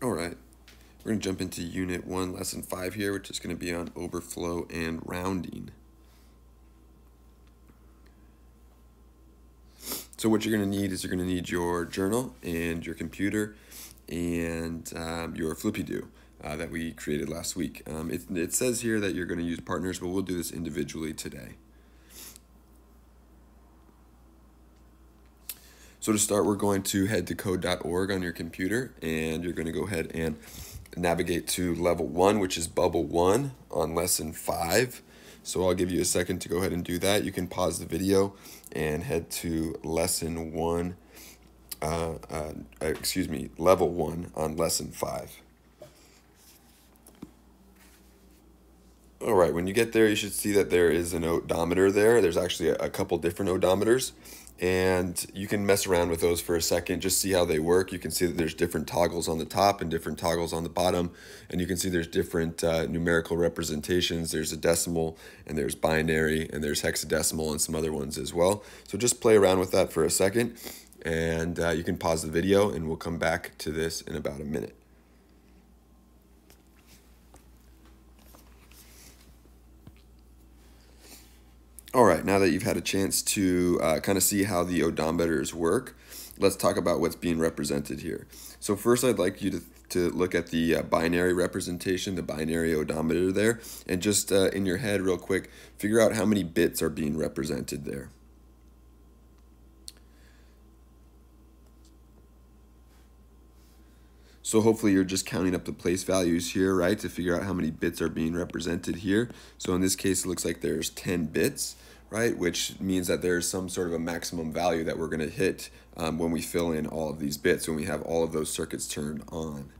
All right, we're going to jump into Unit 1, Lesson 5 here, which is going to be on overflow and rounding. So what you're going to need is you're going to need your journal and your computer and your flippy-do that we created last week. It says here that you're going to use partners, but we'll do this individually today. So to start, we're going to head to code.org on your computer, and you're going to go ahead and navigate to level 1, which is bubble 1 on lesson 5. So I'll give you a second to go ahead and do that. You can pause the video and head to lesson 1, level 1 on lesson 5. All right, when you get there, you should see that there is an odometer there. There's actually a couple different odometers, and you can mess around with those for a second, just see how they work. You can see that there's different toggles on the top and different toggles on the bottom, and you can see there's different numerical representations. There's a decimal, and there's binary, and there's hexadecimal, and some other ones as well. So just play around with that for a second, and you can pause the video, and we'll come back to this in about a minute. All right, now that you've had a chance to kind of see how the odometers work, let's talk about what's being represented here. So first, I'd like you to look at the binary representation, the binary odometer there, and just in your head real quick, figure out how many bits are being represented there. So hopefully you're just counting up the place values here, right, to figure out how many bits are being represented here. So in this case, it looks like there's 10 bits, right, which means that there's some sort of a maximum value that we're going to hit when we fill in all of these bits, when we have all of those circuits turned on.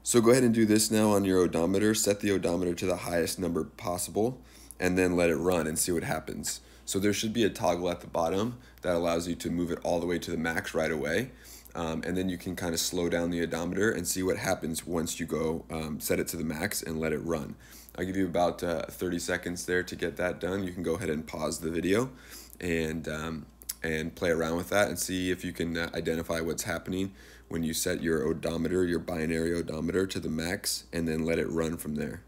So go ahead and do this now on your odometer. Set the odometer to the highest number possible, and then let it run and see what happens. So there should be a toggle at the bottom that allows you to move it all the way to the max right away. And then you can kind of slow down the odometer and see what happens once you go set it to the max and let it run. I'll give you about 30 seconds there to get that done. You can go ahead and pause the video and play around with that and see if you can identify what's happening when you set your odometer, your binary odometer, to the max and then let it run from there.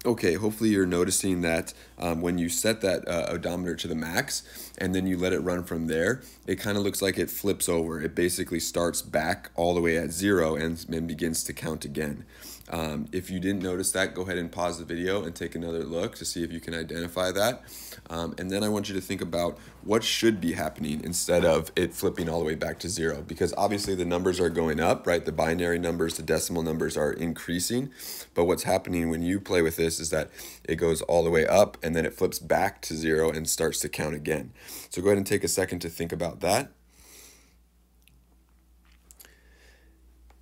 Okay, hopefully you're noticing that when you set that odometer to the max and then you let it run from there, it kind of looks like it flips over. It basically starts back all the way at 0 and begins to count again. If you didn't notice that, go ahead and pause the video and take another look to see if you can identify that. And then I want you to think about what should be happening instead of it flipping all the way back to 0, because obviously the numbers are going up, right? The binary numbers, the decimal numbers are increasing, but what's happening when you play with this is that it goes all the way up and then it flips back to 0 and starts to count again. So go ahead and take a second to think about that.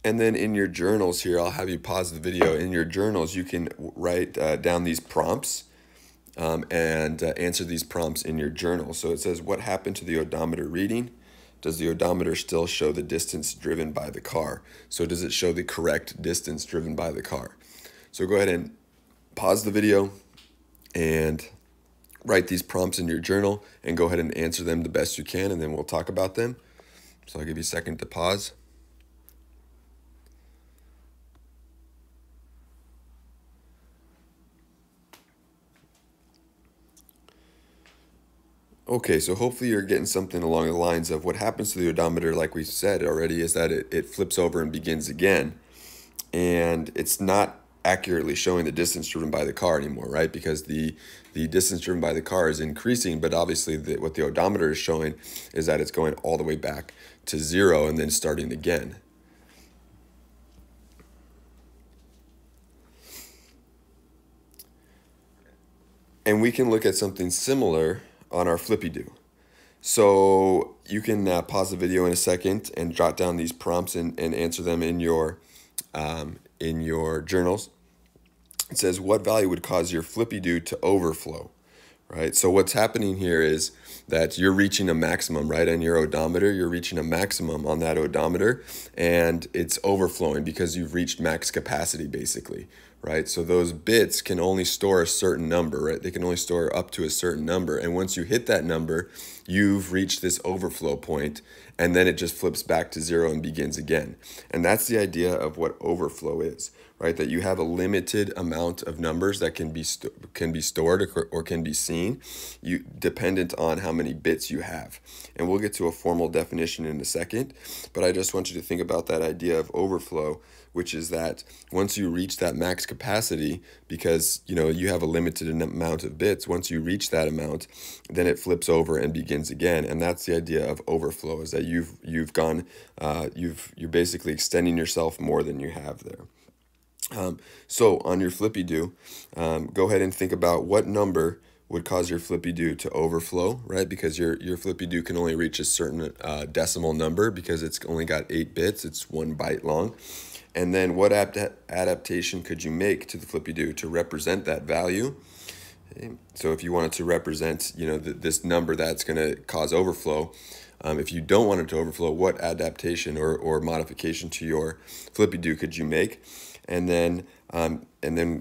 And then in your journals here, I'll have you pause the video. In your journals, you can write down these prompts and answer these prompts in your journal. So it says, what happened to the odometer reading? Does the odometer still show the distance driven by the car? So does it show the correct distance driven by the car? So go ahead and pause the video and write these prompts in your journal and go ahead and answer them the best you can, and then we'll talk about them. So I'll give you a second to pause. Okay, so hopefully you're getting something along the lines of what happens to the odometer, like we said already, is that it flips over and begins again. And it's not accurately showing the distance driven by the car anymore, right? Because the distance driven by the car is increasing, but obviously what the odometer is showing is that it's going all the way back to 0 and then starting again. And we can look at something similar on our flippy-do. So you can pause the video in a second and jot down these prompts and answer them in your journals. It says, what value would cause your flippy-do to overflow, right? So what's happening here is that you're reaching a maximum, right? On your odometer, you're reaching a maximum on that odometer, and it's overflowing because you've reached max capacity, basically, right? So those bits can only store a certain number, right? They can only store up to a certain number. And once you hit that number, you've reached this overflow point, and then it just flips back to 0 and begins again. And that's the idea of what overflow is, right? That you have a limited amount of numbers that can be stored or can be seen, dependent on how many bits you have. And we'll get to a formal definition in a second, but I just want you to think about that idea of overflow, which is that once you reach that max capacity, because you have a limited amount of bits, once you reach that amount, then it flips over and begins again. And that's the idea of overflow, is that you're basically extending yourself more than you have there. So on your flippy-do, go ahead and think about what number would cause your flippy-do to overflow, right? Because your flippy-do can only reach a certain decimal number because it's only got 8 bits. It's 1 byte long. And then what adaptation could you make to the flippy-do to represent that value? Okay. So if you wanted to represent, this number that's going to cause overflow, if you don't want it to overflow, what adaptation or modification to your flippy-do could you make? And then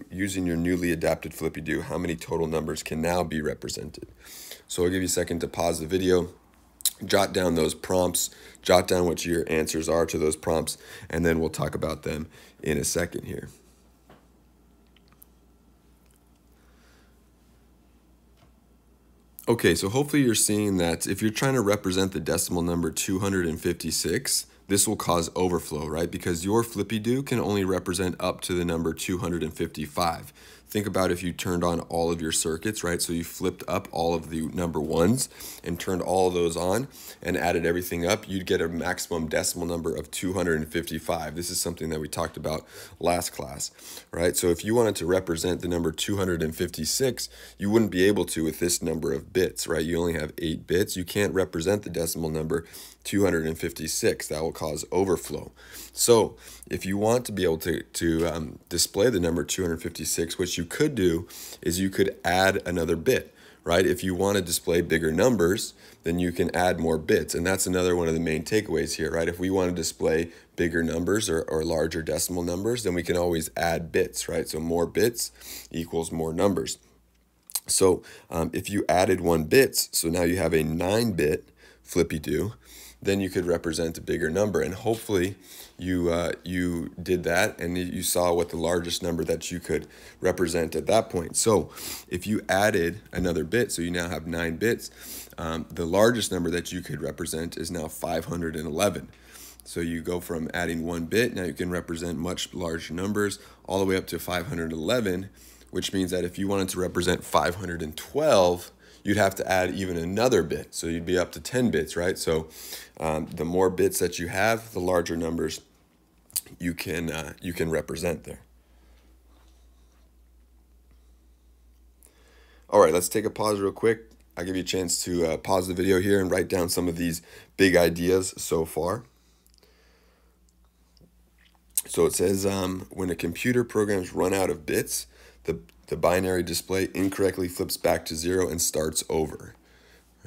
using your newly adapted flippy-do, how many total numbers can now be represented? So I'll give you a second to pause the video, jot down those prompts, jot down what your answers are to those prompts, and then we'll talk about them in a second here. Okay, so hopefully you're seeing that if you're trying to represent the decimal number 256, this will cause overflow, right? Because your flippy-do can only represent up to the number 255. Think about if you turned on all of your circuits, right? So you flipped up all of the number 1s and turned all of those on and added everything up, you'd get a maximum decimal number of 255. This is something that we talked about last class, right? So if you wanted to represent the number 256, you wouldn't be able to with this number of bits, right? You only have 8 bits. You can't represent the decimal number 256. That will cause overflow. So if you want to be able to display the number 256, what you could do is you could add another bit, right? If you want to display bigger numbers, then you can add more bits. And that's another one of the main takeaways here, right? If we want to display bigger numbers or larger decimal numbers, then we can always add bits, right? So more bits equals more numbers. So if you added 1 bit, so now you have a 9-bit flippy-do, then you could represent a bigger number. And hopefully you did that and you saw what the largest number that you could represent at that point. So if you added another bit, so you now have 9 bits, the largest number that you could represent is now 511. So you go from adding 1 bit, now you can represent much larger numbers all the way up to 511, which means that if you wanted to represent 512, you'd have to add even another bit. So you'd be up to 10 bits, right? So the more bits that you have, the larger numbers you can represent there. All right, let's take a pause real quick. I'll give you a chance to pause the video here and write down some of these big ideas so far. So it says, when a computer programs run out of bits, the binary display incorrectly flips back to 0 and starts over.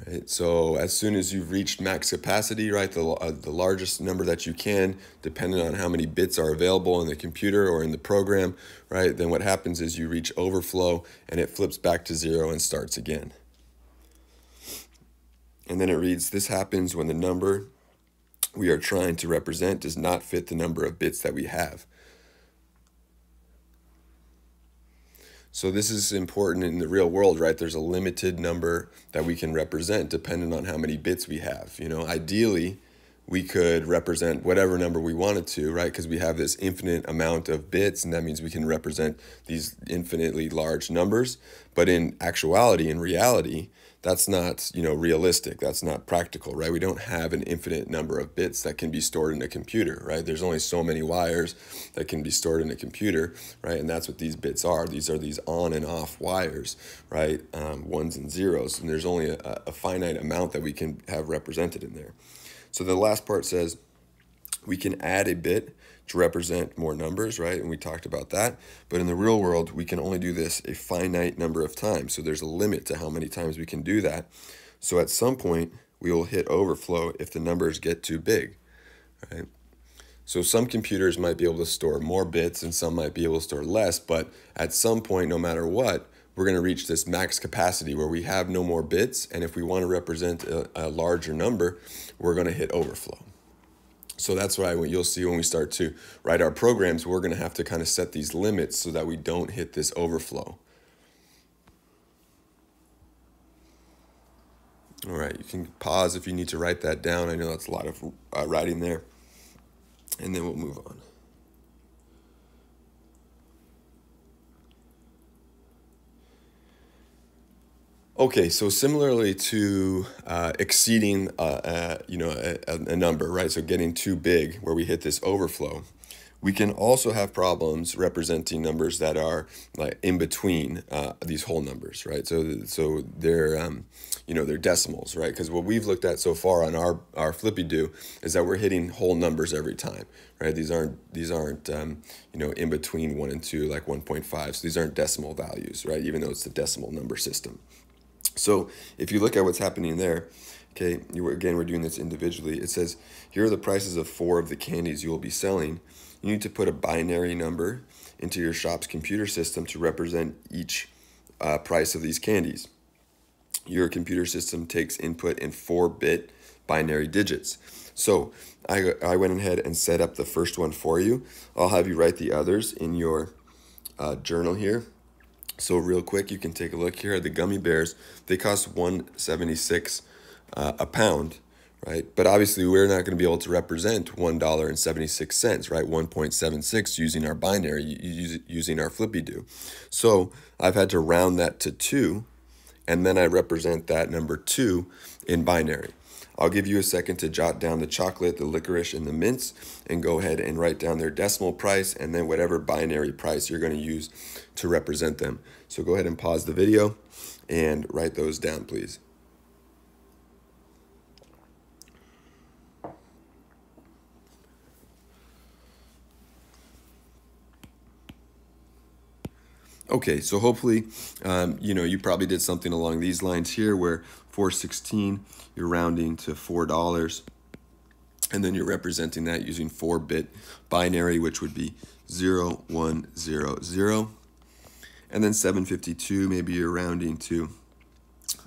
Right? So as soon as you've reached max capacity, right, the largest number that you can, depending on how many bits are available in the computer or in the program, right, then what happens is you reach overflow and it flips back to 0 and starts again. And then it reads, this happens when the number we are trying to represent does not fit the number of bits that we have. So this is important in the real world, right? There's a limited number that we can represent depending on how many bits we have. Ideally, we could represent whatever number we wanted to, right? Because we have this infinite amount of bits, and that means we can represent these infinitely large numbers. But in actuality, in reality, that's not, realistic. That's not practical, right? We don't have an infinite number of bits that can be stored in a computer, right? There's only so many wires that can be stored in a computer, right? And that's what these bits are. These are these on and off wires, right? Ones and zeros. And there's only a finite amount that we can have represented in there. So the last part says we can add a bit to represent more numbers, right? And we talked about that. But in the real world, we can only do this a finite number of times. So there's a limit to how many times we can do that. So at some point, we will hit overflow if the numbers get too big, right? So some computers might be able to store more bits and some might be able to store less, but at some point, no matter what, we're going to reach this max capacity where we have no more bits, and if we want to represent a larger number, we're going to hit overflow. So that's why you'll see when we start to write our programs, we're going to have to kind of set these limits so that we don't hit this overflow. All right, you can pause if you need to write that down. I know that's a lot of writing there. And then we'll move on. Okay, so similarly to exceeding, a number, right? So getting too big, where we hit this overflow, we can also have problems representing numbers that are like in between these whole numbers, right? So they're decimals, right? Because what we've looked at so far on our flippy do is that we're hitting whole numbers every time, right? These aren't in between 1 and 2 like 1.5. So these aren't decimal values, right? Even though it's the decimal number system. So if you look at what's happening there, okay, we're doing this individually. It says, here are the prices of 4 of the candies you will be selling. You need to put a binary number into your shop's computer system to represent each price of these candies. Your computer system takes input in 4-bit binary digits. So I went ahead and set up the first one for you. I'll have you write the others in your journal here. So real quick, you can take a look here at the gummy bears. They cost $1.76 a pound, right? But obviously we're not going to be able to represent $1.76, right? 1.76 using our binary, using our flippy do. So I've had to round that to 2, and then I represent that number 2 in binary. I'll give you a second to jot down the chocolate, the licorice, and the mints, and go ahead and write down their decimal price and then whatever binary price you're going to use to represent them. So go ahead and pause the video and write those down, please. Okay, so hopefully, you probably did something along these lines here where 416, you're rounding to $4, and then you're representing that using 4-bit binary, which would be 0, 1, 0, 0. And then 752, maybe you're rounding to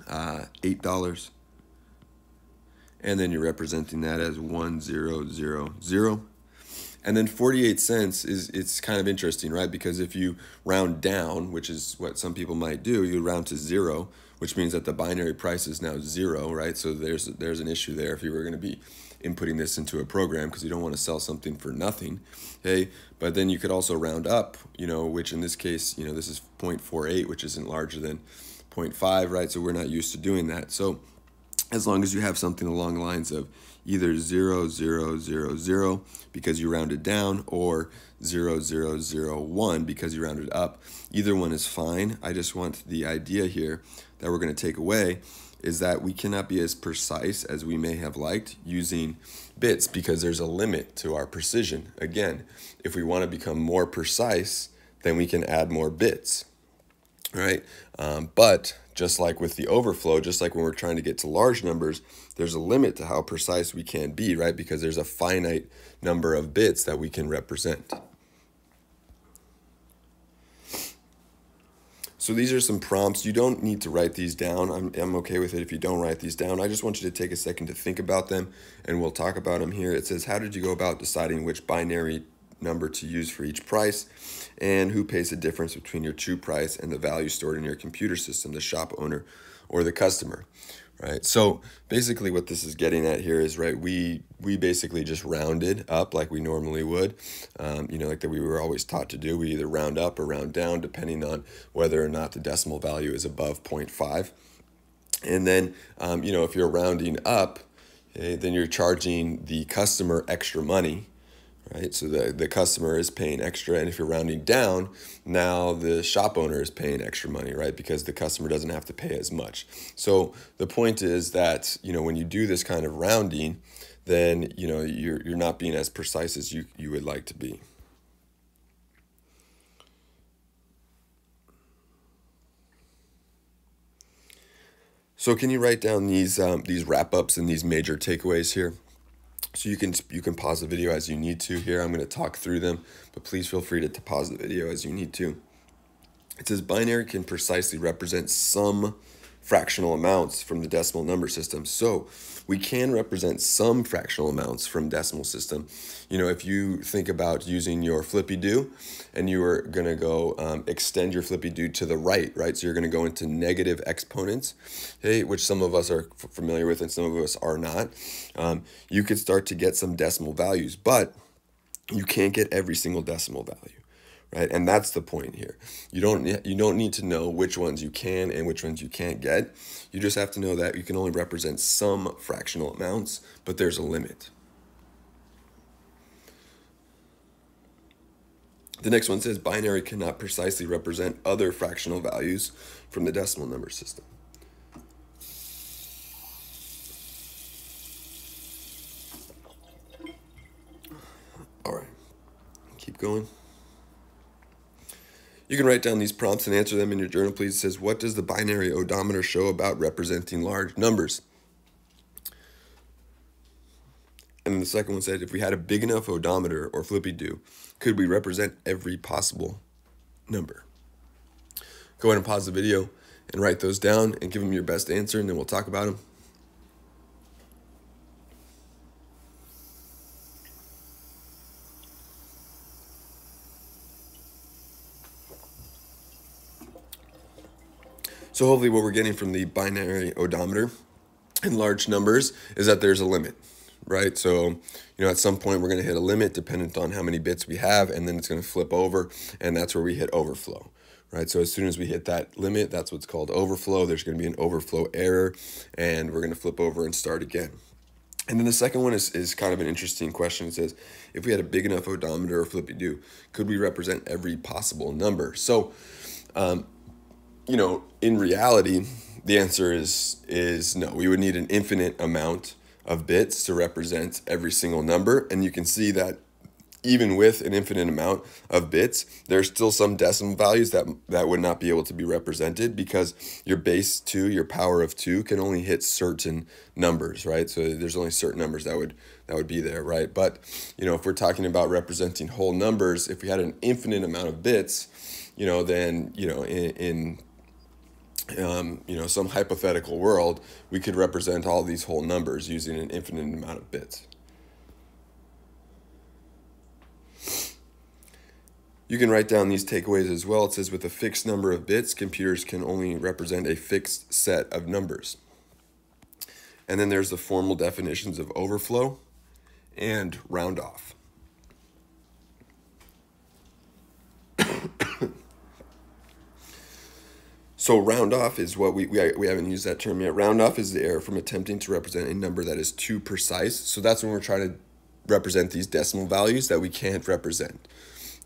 $8, and then you're representing that as 1, 0, 0, 0. And then 48 cents it's kind of interesting, right? Because if you round down, which is what some people might do, you round to 0, which means that the binary price is now 0, right? So there's an issue there if you were going to be inputting this into a program, because you don't want to sell something for nothing, okay? But then you could also round up, which in this case, this is 0.48, which isn't larger than 0.5, right? So we're not used to doing that. So as long as you have something along the lines of either 0, 0, 0, 0 because you rounded down, or 0, 0, 0, 1 because you rounded up, either one is fine. I just want the idea here that we're going to take away is that we cannot be as precise as we may have liked using bits, because there's a limit to our precision. Again, if we want to become more precise, then we can add more bits, right? But just like with the overflow, just like when we're trying to get to large numbers, there's a limit to how precise we can be, right? Because there's a finite number of bits that we can represent. So these are some prompts. You don't need to write these down. I'm okay with it if you don't write these down. I just want you to take a second to think about them, and we'll talk about them here. It says, how did you go about deciding which binary number to use for each price, and who pays the difference between your true price and the value stored in your computer system, the shop owner or the customer, right? So basically what this is getting at here is, right, we basically just rounded up like we normally would, like that we were always taught to do. We either round up or round down depending on whether or not the decimal value is above 0.5. And then, if you're rounding up, then you're charging the customer extra money, right? So the customer is paying extra, and if you're rounding down, now the shop owner is paying extra money, right? Because the customer doesn't have to pay as much. So the point is that, when you do this kind of rounding, then, you're not being as precise as you would like to be. So can you write down these wrap-ups and these major takeaways here? So you can pause the video as you need to here. I'm going to talk through them, but please feel free to pause the video as you need to. It says binary can precisely represent some fractional amounts from the decimal number system. So we can represent some fractional amounts from decimal system. You know, if you think about using your flippy do and you are going to go extend your flippy do to the right, so you're going to go into negative exponents, hey, which some of us are familiar with and some of us are not. You could start to get some decimal values, but you can't get every single decimal value. Right, and that's the point here. You don't need to know which ones you can and which ones you can't get. You just have to know that you can only represent some fractional amounts, but there's a limit. The next one says binary cannot precisely represent other fractional values from the decimal number system. All right, keep going. You can write down these prompts and answer them in your journal, please. It says, what does the binary odometer show about representing large numbers? And then the second one said, if we had a big enough odometer or flippy do, could we represent every possible number? Go ahead and pause the video and write those down and give them your best answer, and then we'll talk about them. So hopefully what we're getting from the binary odometer in large numbers is that there's a limit, right? So, you know, at some point we're going to hit a limit dependent on how many bits we have, and then it's going to flip over, and that's where we hit overflow, right? So as soon as we hit that limit, that's what's called overflow. There's going to be an overflow error, and we're going to flip over and start again. And then the second one is kind of an interesting question. It says, if we had a big enough odometer or flippy do, could we represent every possible number? So, you know, in reality, the answer is no. We would need an infinite amount of bits to represent every single number. And you can see that even with an infinite amount of bits, there's still some decimal values that would not be able to be represented because your base 2, your power of 2, can only hit certain numbers, right? So there's only certain numbers that would be there, right? But, you know, if we're talking about representing whole numbers, if we had an infinite amount of bits, you know, then, you know, in you know, some hypothetical world, we could represent all these whole numbers using an infinite amount of bits. You can write down these takeaways as well. It says, with a fixed number of bits, computers can only represent a fixed set of numbers. And then there's the formal definitions of overflow and round off. So round off is what we haven't used that term yet. Round off is the error from attempting to represent a number that is too precise. So that's when we're trying to represent these decimal values that we can't represent.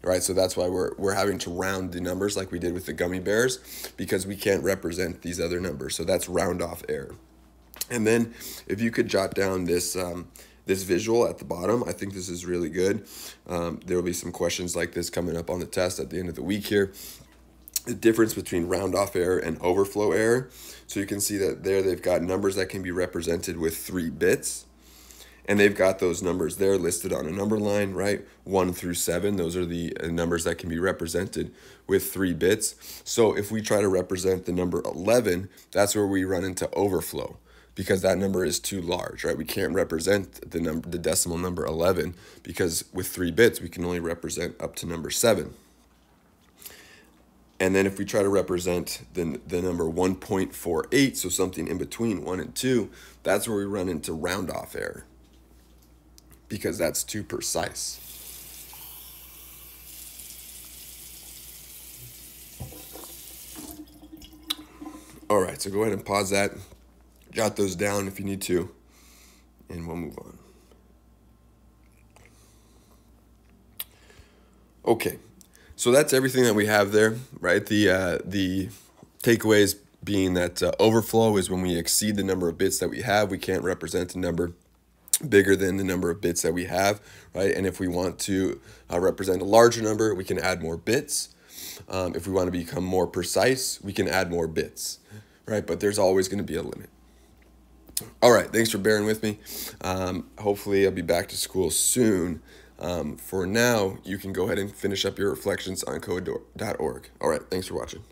All right, so that's why we're having to round the numbers like we did with the gummy bears, because we can't represent these other numbers. So that's round off error. And then if you could jot down this this visual at the bottom, I think this is really good. There will be some questions like this coming up on the test at the end of the week here. The difference between round off error and overflow error. So you can see that there they've got numbers that can be represented with 3 bits. And they've got those numbers there listed on a number line, right? 1 through 7, those are the numbers that can be represented with 3 bits. So if we try to represent the number 11, that's where we run into overflow, because that number is too large, right? We can't represent the decimal number 11, because with 3 bits, we can only represent up to number 7. And then if we try to represent the number 1.48, so something in between 1 and 2, that's where we run into round off error, because that's too precise. All right, so go ahead and pause that, jot those down if you need to, and we'll move on. Okay, so that's everything that we have there, right? The takeaways being that overflow is when we exceed the number of bits that we have. We can't represent a number bigger than the number of bits that we have, right? And if we want to represent a larger number, we can add more bits. If we want to become more precise, we can add more bits, right? But there's always going to be a limit. All right, thanks for bearing with me. Hopefully I'll be back to school soon. For now, you can go ahead and finish up your reflections on code.org. All right, thanks for watching.